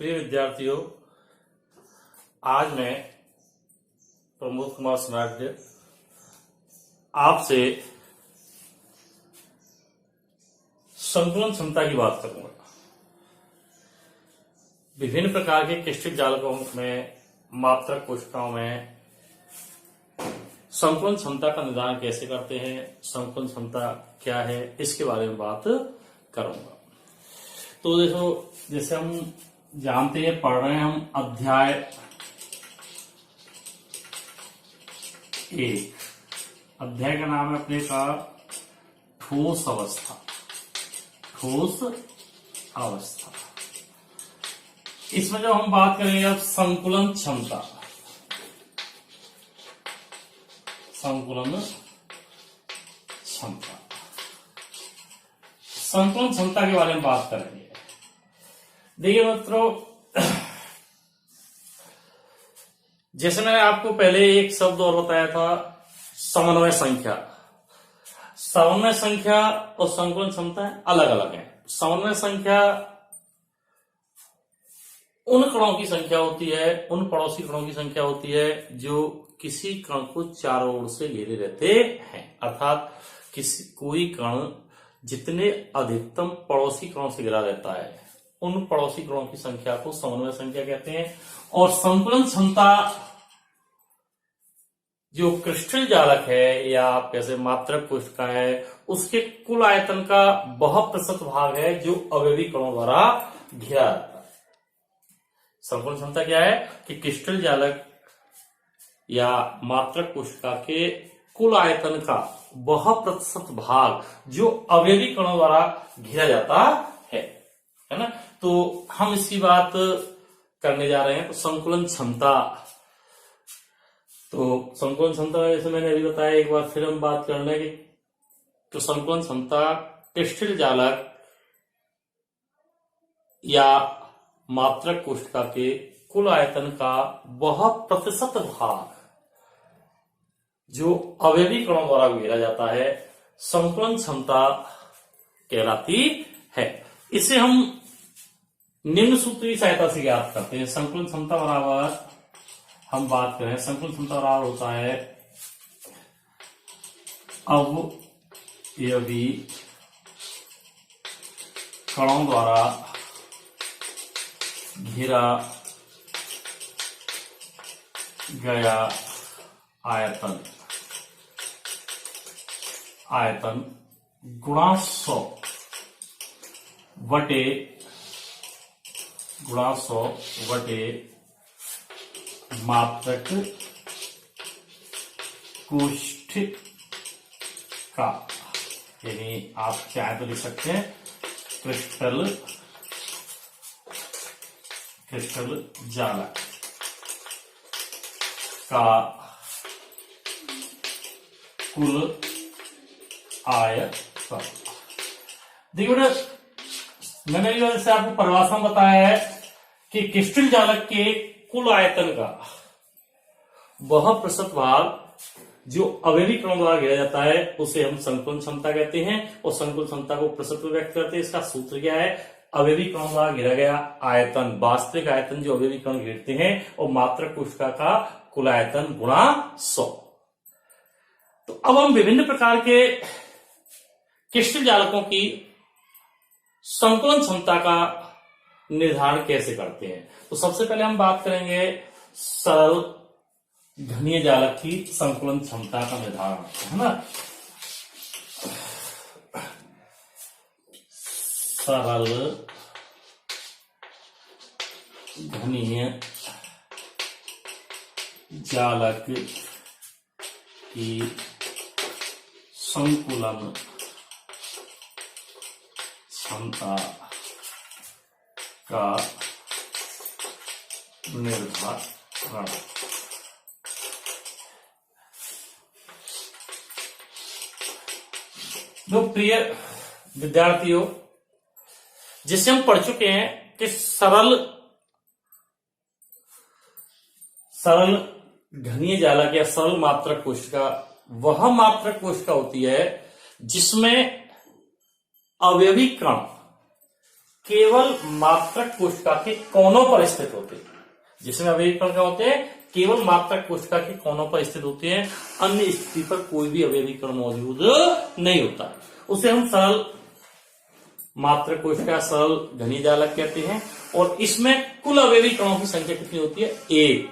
प्रिय विद्यार्थियों, आज मैं प्रमोद कुमार स्नाग्य आपसे संकुलन क्षमता की बात करूंगा। विभिन्न प्रकार के क्रिस्टल जालकों में मात्रक कोशिकाओं में संकुलन क्षमता का निर्धारण कैसे करते हैं, संकुलन क्षमता क्या है, इसके बारे में बात करूंगा। तो देखो, जैसे हम जानते हैं, पढ़ रहे हैं हम अध्याय 1। अध्याय का नाम है अपने का ठोस अवस्था। ठोस अवस्था। इसमें जब हम बात करेंगे अब संकुलन क्षमता, संकुलन क्षमता, संकुलन क्षमता के बारे में बात करेंगे। देखिए मित्रों, जैसे मैंने आपको पहले एक शब्द और बताया था, समन्वय संख्या। समन्वय संख्या और संकुलन क्षमता अलग अलग है। समन्वय संख्या उन कणों की संख्या होती है, उन पड़ोसी कणों की संख्या होती है जो किसी कण को चारों ओर से घेरे रहते हैं। अर्थात कोई कण जितने अधिकतम पड़ोसी कणों से घिरा रहता है, उन पड़ोसी कणों की संख्या को समन्वय संख्या कहते हैं। और संकुलन क्षमता जो क्रिस्टल जालक है या आप कैसे मात्रक कोशिका है, उसके कुल आयतन का वह प्रतिशत भाग है जो अवयवी कणों द्वारा घिरा रहता है। संकुलन क्षमता क्या है कि क्रिस्टल जालक या मात्रक कोशिका के कुल आयतन का वह प्रतिशत भाग जो अवयवी कणों द्वारा घिरा जाता है ना। तो हम इसकी बात करने जा रहे हैं। तो संकुलन क्षमता, तो संकुलन क्षमता जैसे मैंने अभी बताया, एक बार फिर हम बात कर लें कि तो संकुलन क्षमता क्रिस्टल जालक या मात्रक कोशिका के कुल आयतन का वह प्रतिशत भाग जो अवयवी कणों द्वारा घेरा जाता है, संकुलन क्षमता कहलाती है। इसे हम निम्न सूत्र की सहायता से ज्ञात करते हैं। संकुलन क्षमता बराबर, हम बात करें, संकुलन क्षमता बराबर होता है अवयवी कणों द्वारा घिरा गया आयतन गुणा 100 बटे मात्रक कोशिका, यानी आप चाहे तो लिख सकते हैं क्रिस्टल जालक का कुल आयतन। देखिए बेटा, मैंने जैसे आपको परिभाषा में बताया है कि क्रिस्टल जालक के कुल आयतन का वह प्रतिशत भाग जो अवयवी कणों द्वारा घेरा जाता है, उसे हम संकुलन क्षमता कहते हैं। और संकुलन क्षमता को प्रतिशत में व्यक्त करते हैं। इसका सूत्र क्या है? अवयवी कणों द्वारा घेरा गया आयतन, वास्तविक आयतन जो अवयवी कण घेरते हैं, और मात्रक कोशिका का कुल आयतन गुणा 100। तो अब हम विभिन्न प्रकार के क्रिस्टल जालकों की संकुलन क्षमता का निर्धारण कैसे करते हैं। तो सबसे पहले हम बात करेंगे सरल घनीय जालक की संकुलन क्षमता का निर्धारण, है ना। सरल घनीय जालक की संकुलन क्षमता का निर्धारण। तो प्रिय विद्यार्थियों, जिसे हम पढ़ चुके हैं कि सरल घनीय जालक या सरल मात्रक कोशिका वह मात्रक कोशिका होती है जिसमें अवयवी कण केवल मात्रक कोशिका के कोनों पर स्थित होते हैं। जिसमें अवयवी कण क्या होते हैं, केवल मात्रक कोशिका के कोनों पर स्थित होते हैं, अन्य स्थिति पर कोई भी अवयवी कण मौजूद नहीं होता। उसे हम सरल मात्रक कोशिका, सरल घनी जालक कहते हैं। और इसमें कुल अवयवी कणों की संख्या कितनी होती है, 1।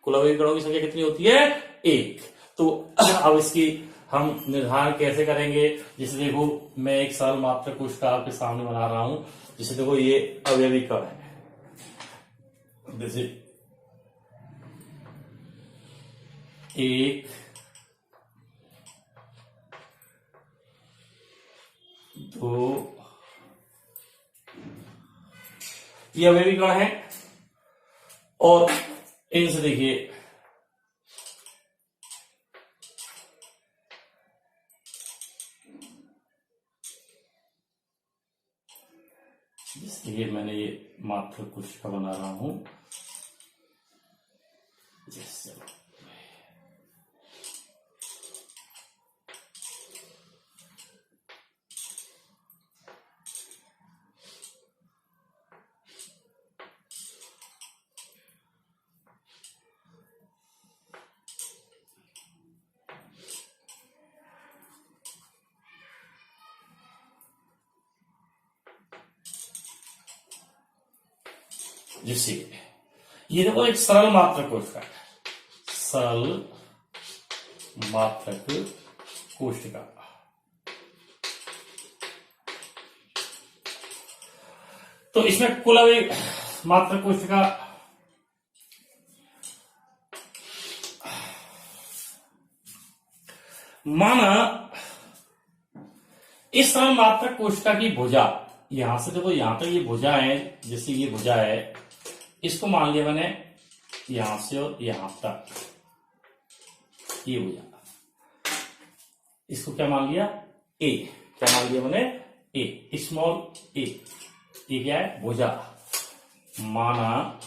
कुल अवयवी कणों की संख्या कितनी होती है, 1। तो अब इसकी हम निर्धारण कैसे करेंगे, जैसे देखो मैं एक सरल मात्रक कोशिका आपके सामने बना रहा हूं। जैसे देखो ये अवयवी कण है, जैसे 1, 2, ये अवयवी कण है। और इनसे देखिए इसलिए मैंने ये मात्रक कोशिका बना रहा हूं। जैसे जिससे ये देखो एक सरल मात्रक कोशिका है, सरल मात्रक कोशिका। तो इसमें कुल अवयवी मात्रक कोशिका माना इस सरल मात्रक कोशिका की भुजा, यहां से देखो यहां तक ये भुजा है, जैसे ये भुजा है, इसको मान लिया मैंने यहां से और यहां तक ये भुजा, इसको क्या मान लिया, ए। क्या मान लिया मैंने, ए, स्मॉल ए। ये क्या है, भुजा। माना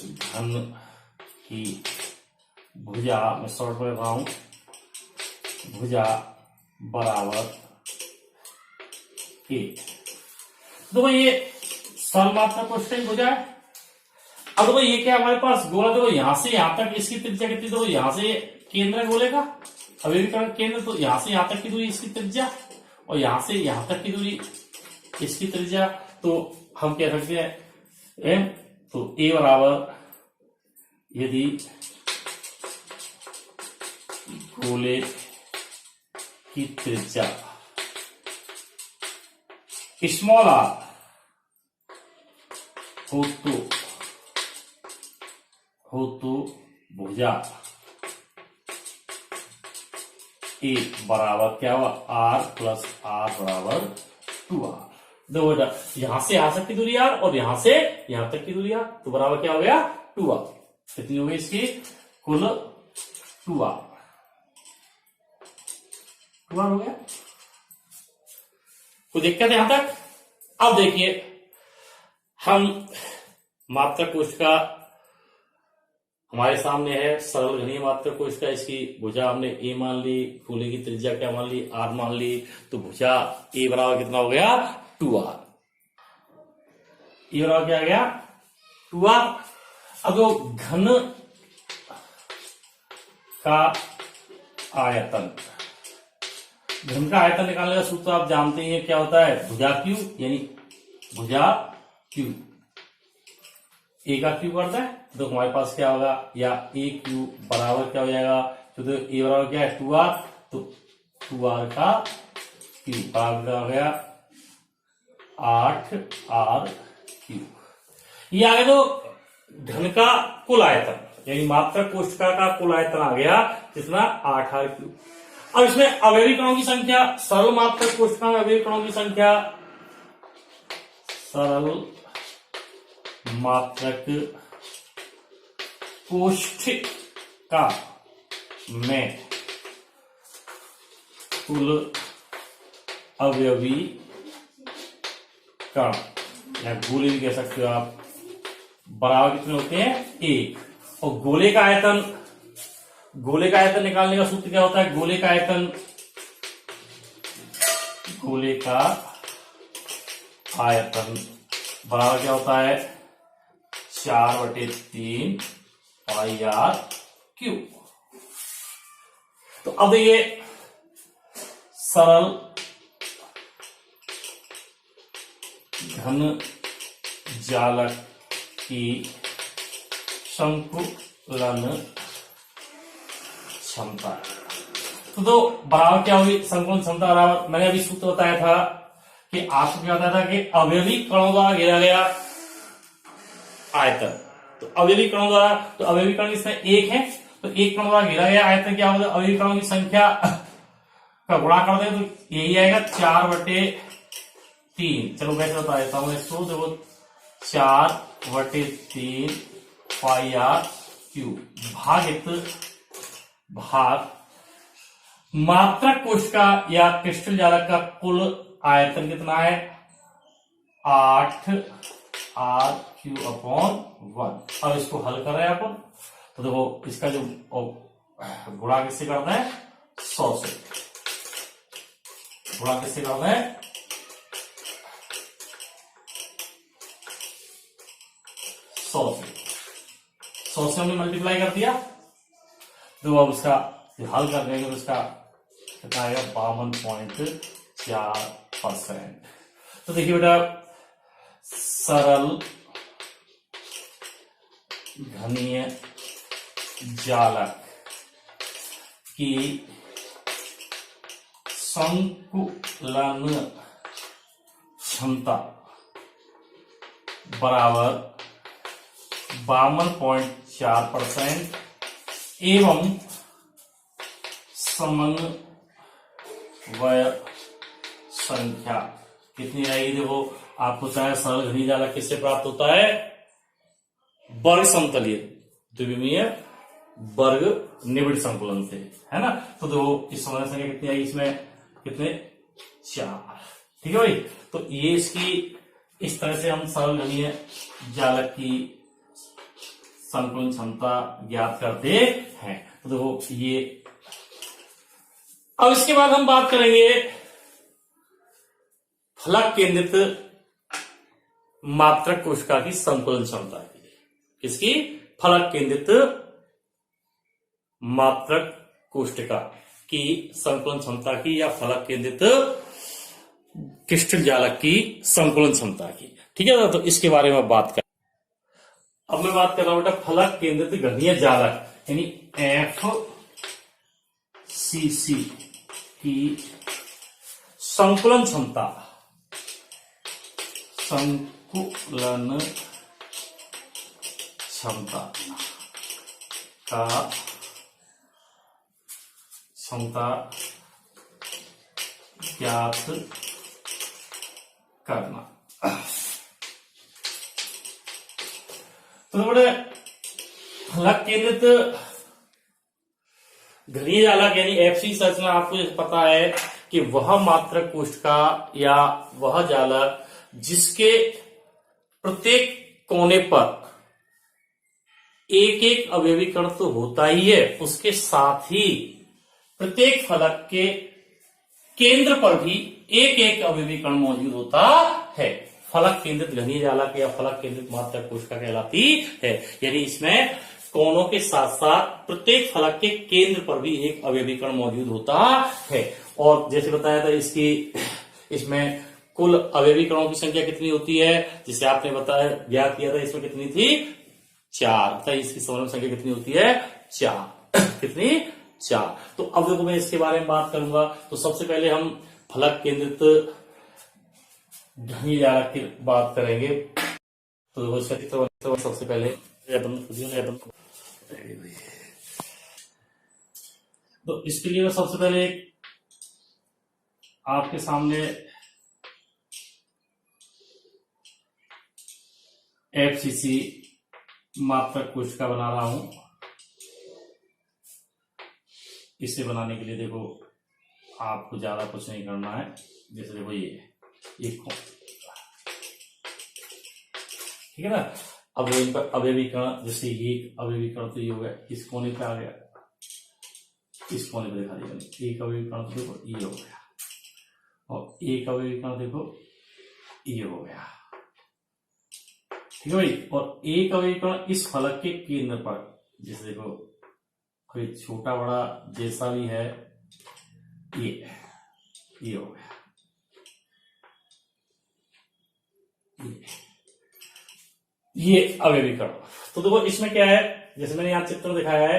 घन की भुजा, मैं शॉर्ट में रहा हूं, भुजा बराबर ए। तो ये सरल मात्रक कोशिका की भुजा है। अब देखो ये क्या हमारे पास गोला, देखो यहां से यहां तक इसकी त्रिज्या कितनी, देखो यहां से केंद्र है गोले का, अवयवी कण केंद्र, तो यहां से यहां तक की दूरी इसकी त्रिज्या, और यहां से यहां तक की दूरी इसकी त्रिज्या। तो हम कह सकते हैं एम, तो ए बराबर, यदि गोले की त्रिज्या स्मॉल आर हो तो भुजा ए बराबर क्या हुआ, आर प्लस आर बराबर 2r। देखो यहां से यहां तक की दूरी आर और यहां से यहां तक की दूरी आर, तो बराबर क्या हो गया, 2r। कितनी हो गई इसकी, कुल 2r हो गया। कोई दिक्कत है यहां तक। अब देखिए हम मात्रक कोशिका हमारे सामने है, सरल घनीय मात्रक कोशिका, इसकी भुजा हमने ए मान ली, गोले की त्रिज्या क्या मान ली, आर मान ली। तो भुजा ए बराबर कितना हो गया, 2r। ए बराबर क्या आ गया, 2r। अब वो घन का आयतन, घन का आयतन निकालने का सूत्र आप जानते हैं क्या होता है, भुजा क्यू, यानी भुजा क्यू, ए का क्यू करता है, तो हमारे पास क्या होगा, या ए क्यू बराबर क्या हो जाएगा, तो ए बराबर क्या है, 2r, तो 2r का क्यू बराबर क्या हो गया, 8r क्यू। ये आ गया तो घन का कुल आयतन, यानी मात्रक कोशिका का कुल आयतन आ गया कितना, 8r क्यू। अब इसमें अवयवी कणों की संख्या, सरल मात्रक कोशिका में अवयवी कणों की संख्या, सरल मात्रक कोशिका में कुल अवयवी कण, या गोले भी कह सकते हो आप, बराबर कितने होते हैं, 1। और गोले का आयतन, गोले का आयतन निकालने का सूत्र क्या होता है, गोले का आयतन, गोले का आयतन बराबर क्या होता है 4/3 पाई आर क्यूब। तो अब ये सरल घन जालक की संकुलन क्षमता। तो बराबर क्या होगी संकुलन क्षमता बराबर, मैंने अभी सूत्र बताया था कि आपको क्या बताया था कि अवयवी कणों द्वारा घेरा गया आयतन। तो अवयवी कणों द्वारा, तो अवयवी कण इसमें एक है, तो एक कण द्वारा घेरा गया आयतन क्या होगा, अवयवी कणों की संख्या का गुणा कर दे तो यही आएगा 4/3। चलो मैं बता देता हूं इसको, देखो 4/3 पाई आर क्यूब भाग मात्रक कोशिका या क्रिस्टल जालक का कुल आयतन कितना है 8r³/1। अब इसको हल कर रहे हैं अपन, तो देखो इसका जो गुणा किससे करते हैं 100 से, गुणा किससे करते हैं 100 से हमने मल्टीप्लाई कर दिया। तो अब उसका हल कर देंगे तो इसका कितना आएगा 52.4%। तो देखिए बेटा सरल घनीय जालक की संकुलन क्षमता बराबर 52.4% एवं समन्वय संख्या कितनी आएगी। देखो आपको चाहे सरल घनीय जालक किससे प्राप्त होता है वर्ग समतलीय द्विविमीय वर्ग निबिड़ संकुलन से, है ना। तो देखो इस समन्वय संख्या कितनी आएगी, इसमें कितने 4, ठीक है भाई। तो ये इसकी इस तरह से हम सरल घनीय जालक की संकुलन क्षमता ज्ञात करते हैं। तो देखो ये, अब इसके बाद हम बात करेंगे फलक केंद्रित मात्रक कोशिका की संकुलन क्षमता की। किसकी, फलक केंद्रित मात्रक कोशिका की संकुलन क्षमता की, या फलक केंद्रित क्रिस्टल जालक की संकुलन क्षमता की, ठीक है ना। तो इसके बारे में बात कर, अब मैं बात कर रहा हूं बेटा फलक केंद्रित घनीय जालक यानी FCC की संकुलन क्षमता का क्षमता ज्ञात करना। तो बड़े फलक केंद्रित घनीय जालक यानी एफसी संरचना आपको पता है कि वह मात्रक कोशिका या वह जालक जिसके प्रत्येक कोने पर एक एक अवयवी कण तो होता ही है, उसके साथ ही प्रत्येक फलक के केंद्र पर भी एक एक अवयवी कण मौजूद होता है। फलक केंद्रित घनीय जालक या फलक केंद्रित मात्रक कोशिका कहलाती है। यानी इसमें कोनों के साथ साथ प्रत्येक फलक के केंद्र पर भी एक अवयवी कण मौजूद होता है। और जैसे बताया था इसमें कुल अवयवी कणों की संख्या कितनी होती है, जिसे आपने बताया ज्ञात किया था, इसमें कितनी थी 4, तो इसकी समन्वय संख्या कितनी होती है 4 कितनी 4। तो अब देखो मैं इसके बारे में बात करूंगा। तो सबसे पहले हम फलक केंद्रित घनीय जालक की बात करेंगे। तो देखो सबसे पहले तो इसके लिए मैं सबसे पहले आपके सामने एफसीसी मात्रक कोशिका बना रहा हूं। इसे बनाने के लिए देखो आपको ज्यादा कुछ नहीं करना है। जैसे देखो ये एक ठीक है ना। अब इन पर अवयवी कण, जैसे ये अवयवी कण तो ये हो गया, इस कोने पे आ गया, इस कोने पे दिखा दिया एक अवयवी कण तो देखो ये हो गया, और एक अवयवी कण देखो ये हो गया, ठीक है भाई। और एक अवयवीकरण इस फलक के केंद्र पर, जैसे देखो कोई छोटा बड़ा जैसा भी है, ये हो गया, ये अवयवीकरण। तो देखो इसमें क्या है, जैसे मैंने यहाँ चित्र दिखाया है,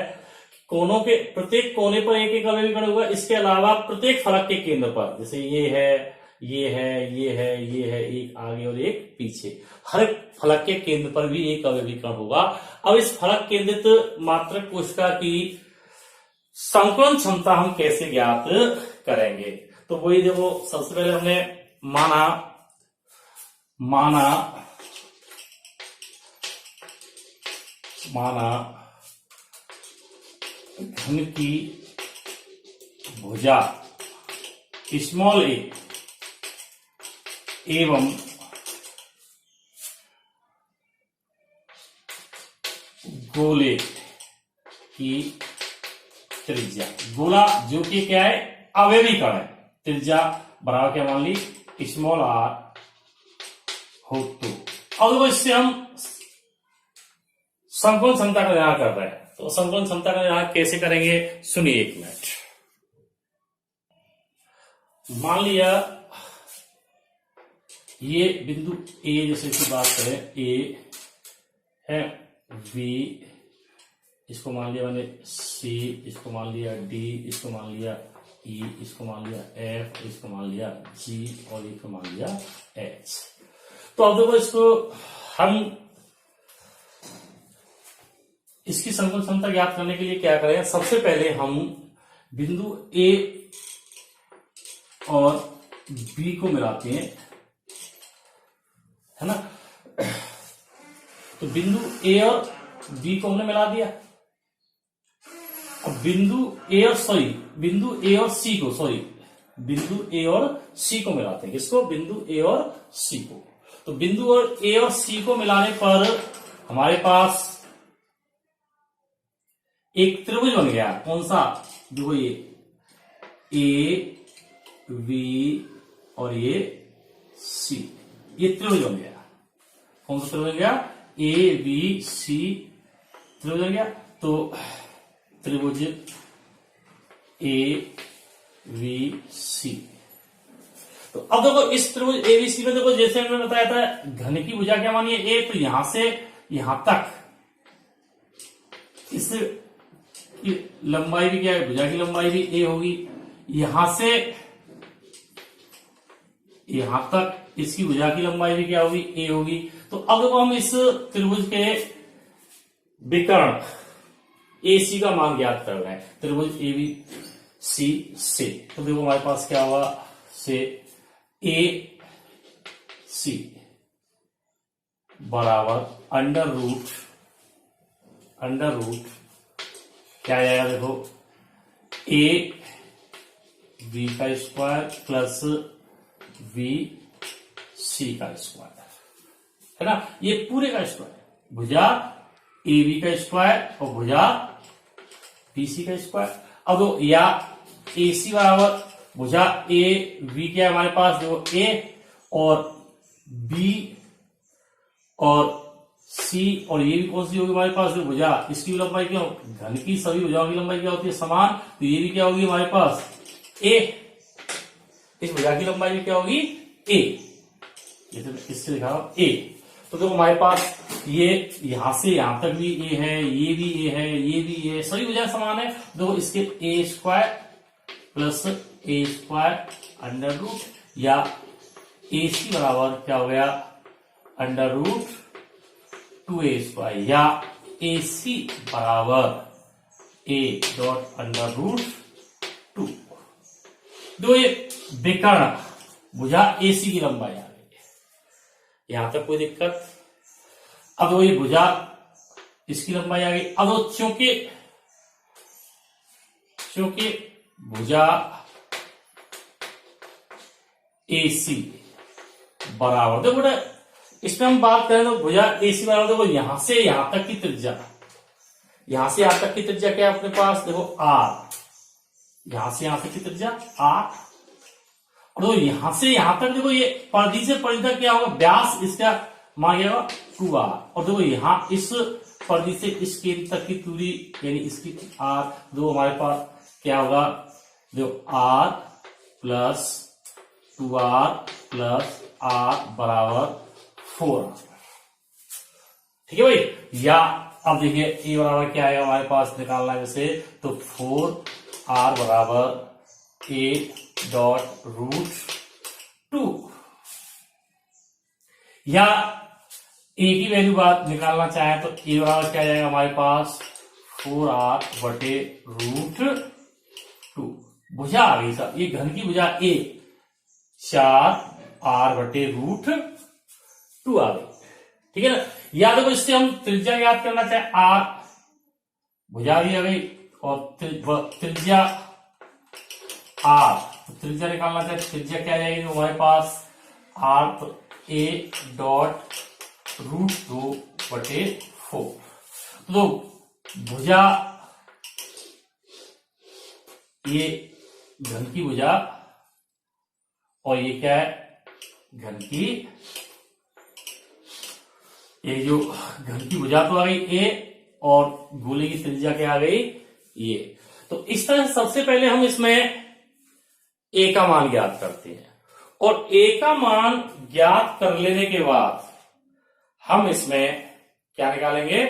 कोनों के प्रत्येक कोने पर एक एक अवयवीकरण होगा, इसके अलावा प्रत्येक फलक के केंद्र पर, जैसे ये है, ये है, ये है, ये है, एक आगे और एक पीछे, हर एक फलक के केंद्र पर भी एक अवयवीकरण होगा। अब इस फलक केंद्रित मात्रक कोशिका की संकुलन क्षमता हम कैसे ज्ञात करेंगे? तो वही देखो, सबसे पहले हमने माना घन की भुजा स्मॉल ए एवं गोले की त्रिज्या, गोला जो कि क्या है, अवयवीकरण है, त्रिज्या बराबर क्या मान ली, स्मॉल आर हो। तो अब इससे हम संकुलन क्षमता का निर्धारण कर रहे हैं, तो संकुलन क्षमता का निर्धारण कैसे करेंगे, सुनिए एक मिनट। मान लिया ये बिंदु ए, जैसे इसकी बात करें, ए है, बी इसको मान लिया मैंने, सी इसको मान लिया, डी इसको मान लिया, ई इसको मान लिया, एफ इसको मान लिया, जी और इसको मान लिया एच। तो अब देखो इसको हम इसकी संकुलन क्षमता ज्ञात करने के लिए क्या करें, सबसे पहले हम बिंदु ए और बी को मिलाते हैं, है ना। तो बिंदु ए और बी को हमने मिला दिया। अब बिंदु ए और सी को मिलाते हैं, किसको, बिंदु ए और सी को। तो बिंदु और ए और सी को मिलाने पर हमारे पास एक त्रिभुज बन गया, कौन सा, देखो ये ए बी और ये सी, ये त्रिभुज बन गया। कौन सा त्रिभुज बन गया, ए बी सी त्रिभुज बन गया। तो त्रिभुज ए बी सी, तो अब देखो इस त्रिभुज ए बी सी में देखो, जैसे हमने बताया था घन की भुजा क्या मानिए ए, तो यहां से यहां तक इस लंबाई भी क्या है, भुजा की लंबाई भी ए होगी, यहां से यहां तक इसकी भुजा की लंबाई भी क्या होगी, ए होगी। तो अब देखो हम इस त्रिभुज के विकर्ण AC का मान ज्ञात कर रहे हैं, त्रिभुज ए बी सी से। तो देखो हमारे पास क्या हुआ, से ए सी बराबर अंडर रूट क्या आएगा, देखो ए बी का स्क्वायर प्लस बी सी का स्क्वायर, है ना, ये पूरे का स्क्वायर, भुजा ए बी का स्क्वायर और भुजा बी सी का स्क्वायर। अब दो या ए सी बराबर भुजा ए बी क्या है हमारे पास, देखो ए और बी और सी, और ये भी कौन सी होगी हमारे पास, जो भुजा इसकी लंबाई क्या, घन की सभी भुजाओं की लंबाई क्या होती है, समान। तो ये भी क्या होगी हमारे पास, ए, इस भुजा की लंबाई भी क्या होगी, ए, ये तो इससे लिखा हुआ ए। तो देखो हमारे पास ये यहां से यहां तक भी ए है, ये भी ए है, ये भी ए, सभी भुजाएं समान है। देखो इसके ए स्क्वायर प्लस ए स्क्वायर अंडर रूट, या ए सी बराबर क्या हो गया, अंडर रूट 2a स्क्वायर, या ए सी बराबर ए डॉट अंडर रूट 2। दो ये विकर्ण भुजा ए सी की लंबाई आ गई, यहां तक कोई दिक्कत। अब वो ये भुजा इसकी लंबाई आ गई। अब वो चूंकि भुजा ए सी बराबर, देखो बेटा इसमें हम बात करें तो भुजा ए सी बराबर, देखो यहां से यहां तक की त्रिज्या, यहां से यहां तक की त्रिज्या क्या है अपने पास, देखो आर, यहां से यहां तक की त्रिज्या आर, और तो यहां से यहां तक देखो ये परिधि से परिधि तक क्या होगा, व्यास इसका मान गया 2r। और देखो यहां इस परिधि से इस केंद्र तक की दूरी यानी इसकी r, दो हमारे पास क्या होगा, जो r plus 2r plus r बराबर 4। ठीक है भाई। या अब देखिए ए बराबर क्या आएगा हमारे पास निकालना है जैसे, तो 4r बराबर a डॉट रूट 2। या ए की वैल्यू बात निकालना चाहे तो ए बराबर क्या जाएगा हमारे पास 4r बटे रूट 2। भुजा आ गई सब, ये घन की भुजा ए 4r बटे रूट 2 आ गई। ठीक है ना। या देखो इससे हम त्रिज्या याद करना चाहे r, भुजा भी आ गई, और त्रिज्या r, तो त्रिज्या निकालना चाहे त्रिज्या क्या जाएगी हमारे पास r, तो a डॉट रूट 2 बटे 4। तो भुजा ये घन की भुजा और ये क्या है घन की, ये जो घन की भुजा तो आ गई ए और गोले की त्रिज्या क्या आ गई ये। तो इस तरह से सबसे पहले हम इसमें ए का मान ज्ञात करते हैं, और ए का मान ज्ञात कर लेने के बाद हम इसमें क्या निकालेंगे,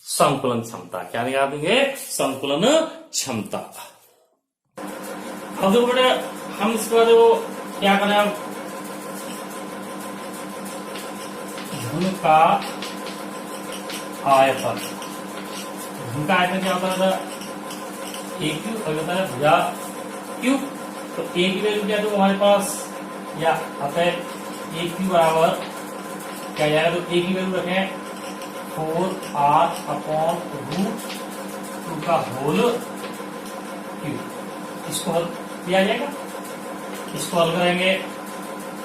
संकुलन क्षमता। क्या निकालेंगे, संकुलन क्षमता। अब देखो बेटा हम इसके बाद क्या करें, अब घन का आयतन, घन का आयतन क्या होता है, ए क्यूब, और होता है भुजा क्यूब। तो ए की वैल्यू क्या है तो हमारे पास या आता है ए क्यूब बराबर क्या जाएगा, तो ए की वैल्यू रखें 4r अपॉन रूट 2 का होल क्यूब। इसको हल किया जाएगा, इसको हल करेंगे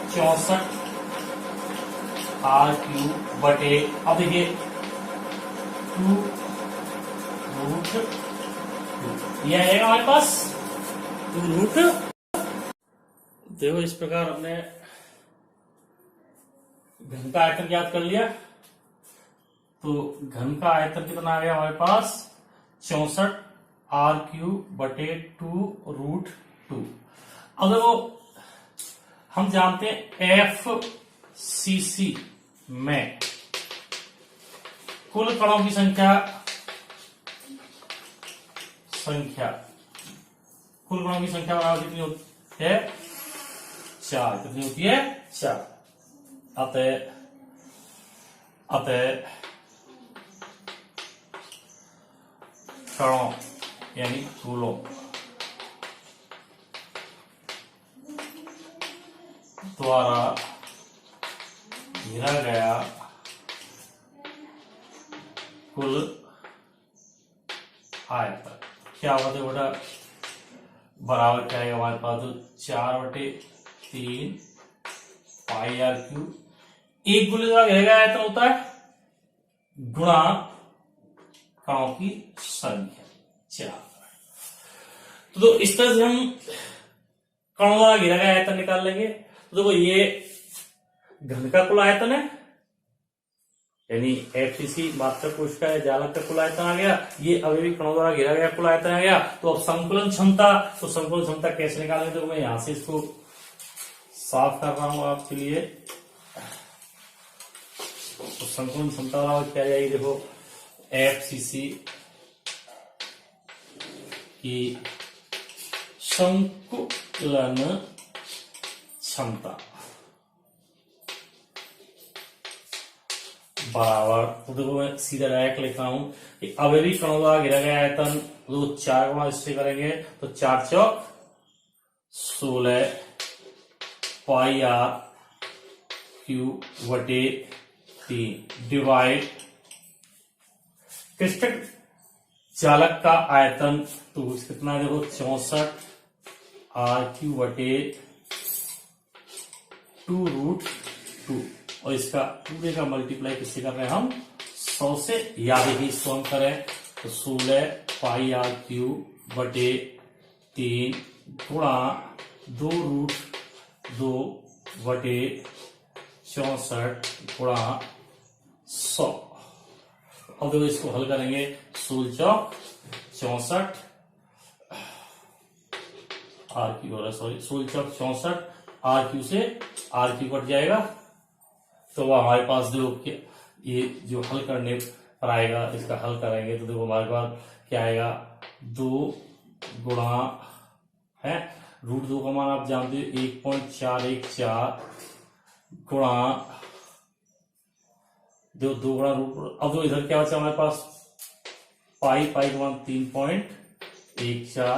64 r क्यूब बटे, अब देखिए 2 रूट 2 यह आएगा हमारे पास 2 रूट। देखो इस प्रकार हमने घन का आयतन ज्ञात कर लिया। तो घन का आयतन कितना आ गया हमारे पास 64 r क्यूब बटे 2 रूट 2। अब देखो हम जानते हैं FCC में कुल कणों की संख्या कुल कणों की संख्या बराबर कितनी होती है 4। कितनी होती है 4। अतः कणों यानी कुलों द्वारा घेरा गया कुल आयतन क्या होगा, तो बेटा बराबर क्या आएगा हमारे पास, तो 4/3 पाई r क्यूब। एक गोले द्वारा घेरा गया आयतन होता है गुणा कणों की संख्या 4। तो इस तरह से हम कणों द्वारा घेरा गया आयतन निकाल लेंगे। तो देखो ये घन का कुल आयतन है, यानी FCC मात्रक कोशिका या जालक का कुल आयतन आ गया, ये अभी भी कणों द्वारा घेरा गया कुल आयतन आ गया। तो अब संकुलन क्षमता, तो संकुलन क्षमता कैसे निकालेंगे, तो मैं यहां से इसको साफ कर रहा हूं आपके लिए। तो संकुलन क्षमता क्या जाएगी, देखो FCC की संकुलन क्षमता बराबर, तो देखो मैं सीधा डायरेक्ट लिख रहा हूं कि अवयवी कणों द्वारा घेरा गया आयतन, तो 4 गुणा इससे करेंगे तो 4 चौक 16 पाई r क्यूब बटे 3 डिवाइड क्रिस्टल चालक का आयतन, तो कितना है देखो 64 r क्यूब बटे 2 रूट 2, और इसका पूरे का मल्टीप्लाई किससे कर रहे हैं हम 100 से, या देखिए इसको हम करें तो 16 पाई r क्यूब बटे 3 गुणा 2√2 × 64 अब देखो इसको हल करेंगे। 16 चौक 64 आर क्यू हो रहा, सॉरी 16 चौक 64 आर क्यू से आर क्यू कट जाएगा। तो वो हमारे पास जो ये जो हल करने पर आएगा, इसका हल करेंगे तो देखो हमारे पास क्या आएगा, 2 गुणा है √2 का मान आप जानते हो 1.414 गुणा 2 गुणा √, अब तो इधर क्या बचा हमारे पास पाई का मान 3.14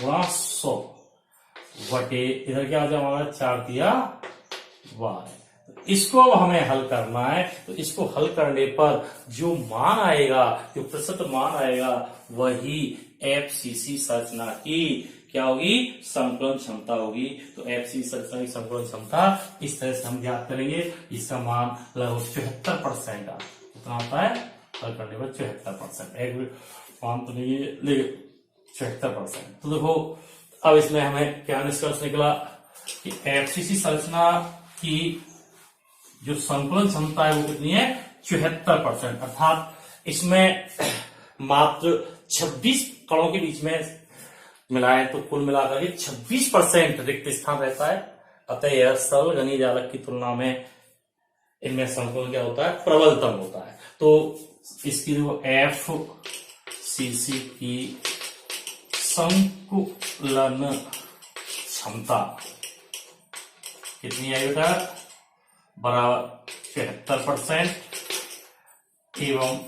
गुणा 100 बटे इधर क्या बचा हमारा 4 दिया y। इसको अब हमें हल करना है, तो इसको हल करने पर जो मान आएगा, जो प्रतिशत मान आएगा, वही एफसीसी संरचना की क्या होगी, संकलन क्षमता होगी। तो एफसीसी संरचना की संकलन क्षमता इस तरह से हम ज्ञात करेंगे। इसका मान लगभग 74% कितना होता है, हल करने पर 74%, एक मान तो नहीं है लेकिन 74%। तो देखो अब इसमें हमें क्या निष्कर्ष निकला कि एफसीसी संरचना की जो संकलन क्षमता है वो कितनी है, 74%, अर्थात इसमें मात्र 26 कणों के बीच में मिलाए तो कुल मिलाकर के 26% रिक्त स्थान रहता है। अतः यह सरल घनीय जालक की तुलना में इनमें संकलन क्या होता है, प्रबलतम होता है। तो इसकी जो एफसीसी की संकुलन क्षमता कितनी है बेटा, बराबर 76% एवं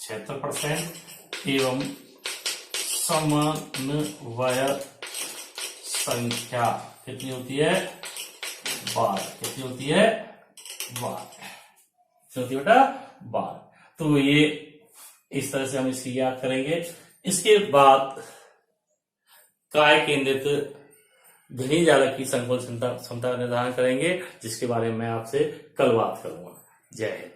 76% एवं समन्वय संख्या कितनी होती है, 12। कितनी होती है, 12 होती है बेटा, 12। तो ये इस तरह से हम इसकी याद करेंगे। इसके बाद काय केंद्रित घनीय जालक की संकलन क्षमता का निर्धारण करेंगे, जिसके बारे में मैं आपसे कल बात करूंगा। जय हिंद।